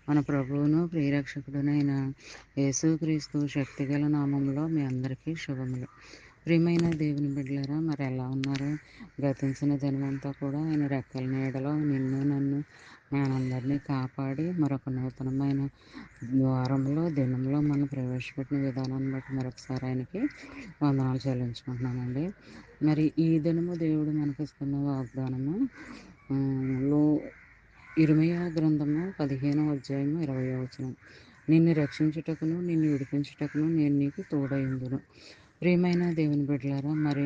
మన ప్రభువును ప్రియరక్షకుడునైన యేసుక్రీస్తు శక్తిగల నామంలో మీ అందరికీ శుభములు. ప్రియమైన దేవుని బిడ్డలారా, మరి ఎలా ఉన్నారు? గతించిన దినమంతా కూడా ఆయన రెక్కల నీడలో నిన్ను నన్ను మనందరినీ కాపాడి మరొక నూతనమైన దినంలో మనం ప్రవేశపెట్టిన విధానాన్ని బట్టి మరొకసారి ఆయనకి వందనాలు చెల్లించుకుంటున్నానండి. మరి ఈ దినము దేవుడు మనకిస్తున్న వాగ్దానము లో ఇర్మీయా గ్రంథము 15వ అధ్యాయము 20వ వచనం. నిన్ను రక్షించుటకును నిన్ను విడిపించుటకును నేను నీకు తోడయుందును. ప్రియమైన దేవుని బిడ్డలారా, మరి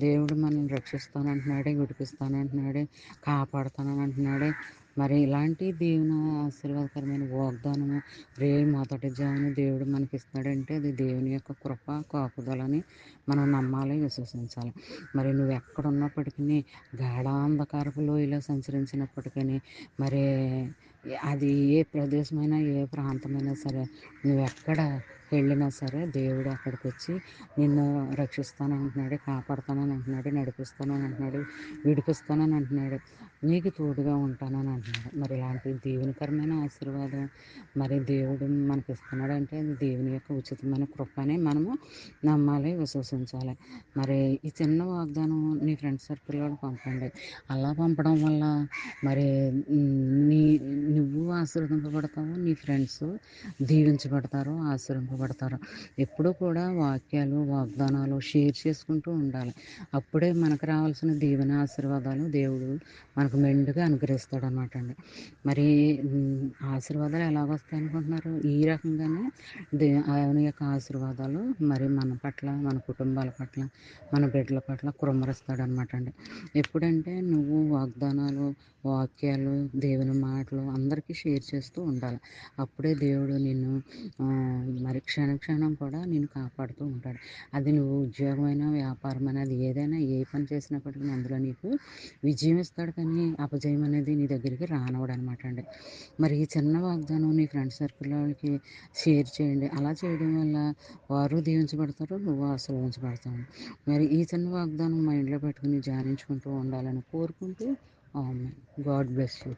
దేవుడు మనల్ని రక్షిస్తానంటున్నాడే, విడిపిస్తానంటున్నాడే, కాపాడుతానంటున్నాడే. మరి ఇలాంటి దేవుని ఆశీర్వాదకరమైన వాగ్దానము మొదటి జామున దేవుడు మనకిస్తాడంటే అది దేవుని యొక్క కృప కాపుదలని మనం నమ్మాలి, విశ్వసించాలి. మరి నువ్వు ఎక్కడున్నప్పటికీ, గాఢాంధకారపు లోయలో సంచరించినప్పటికీ, మరి అది ఏ ప్రదేశమైనా ఏ ప్రాంతమైనా సరే, నువ్వెక్కడ వెళ్ళినా సరే దేవుడు అక్కడికి వచ్చి నిన్ను రక్షిస్తానంటున్నాడు, కాపాడుతానని అంటున్నాడు, నడిపిస్తానని అంటున్నాడు, విడిపిస్తానని అంటున్నాడు, నీకు తోడుగా ఉంటానని అంటున్నాడు. మరి ఇలాంటి దేవునికరమైన ఆశీర్వాదం మరి దేవుడు మనకి ఇస్తున్నాడంటే అది దేవుని యొక్క ఉచితమైన కృపని మనము నమ్మాలి, విశ్వసించాలి. మరి ఈ చిన్న వాగ్దానం నీ ఫ్రెండ్స్ సర్కిల్లో పంపండి. అలా పంపడం వల్ల మరి నీ నువ్వు ఆశీర్వదింపబడతావు, నీ ఫ్రెండ్స్ దీవించబడతారు, ఆశీర్వింపబడతారు. ఎప్పుడూ కూడా వాగ్దానాలు షేర్ చేసుకుంటూ ఉండాలి. అప్పుడే మనకు రావాల్సిన దీవెన ఆశీర్వాదాలు దేవుడు మనకు మెండుగా అనుగ్రహిస్తాడు అన్నమాట అండి. మరి ఆశీర్వాదాలు ఎలాగొస్తాయి అనుకుంటున్నారు? ఈ రకంగానే ఆయన యొక్క ఆశీర్వాదాలు మరి మన పట్ల, మన కుటుంబాల పట్ల, మన బిడ్డల పట్ల కుమ్మరిస్తాడనమాట అండి. ఎప్పుడంటే నువ్వు వాగ్దానాలు, వాక్యాలు, దేవుని మాటలు అందరికీ షేర్ చేస్తూ ఉండాలి. అప్పుడే దేవుడు నిన్ను మరి క్షణం కూడా నిన్ను కాపాడుతూ ఉంటాడు. అది నువ్వు ఉద్యోగమైనా, వ్యాపారమైనా, అది ఏదైనా ఏ పని చేసినప్పటికీ అందులో నీకు విజయం ఇస్తాడు, కానీ అపజయం అనేది నీ దగ్గరికి రానివ్వడు అనమాట అండి. మరి ఈ చిన్న వాగ్దానం నీ ఫ్రెండ్స్ సర్కిల్లోకి షేర్ చేయండి. అలా చేయడం వల్ల వారు దీవించబడతారు, నువ్వు ఆశీర్వదించబడతావు. మరి ఈ చిన్న వాగ్దానం మైండ్లో పెట్టుకుని ధ్యానించుకుంటూ ఉండాలని కోరుకుంటూ, ఆమేన్. God bless you.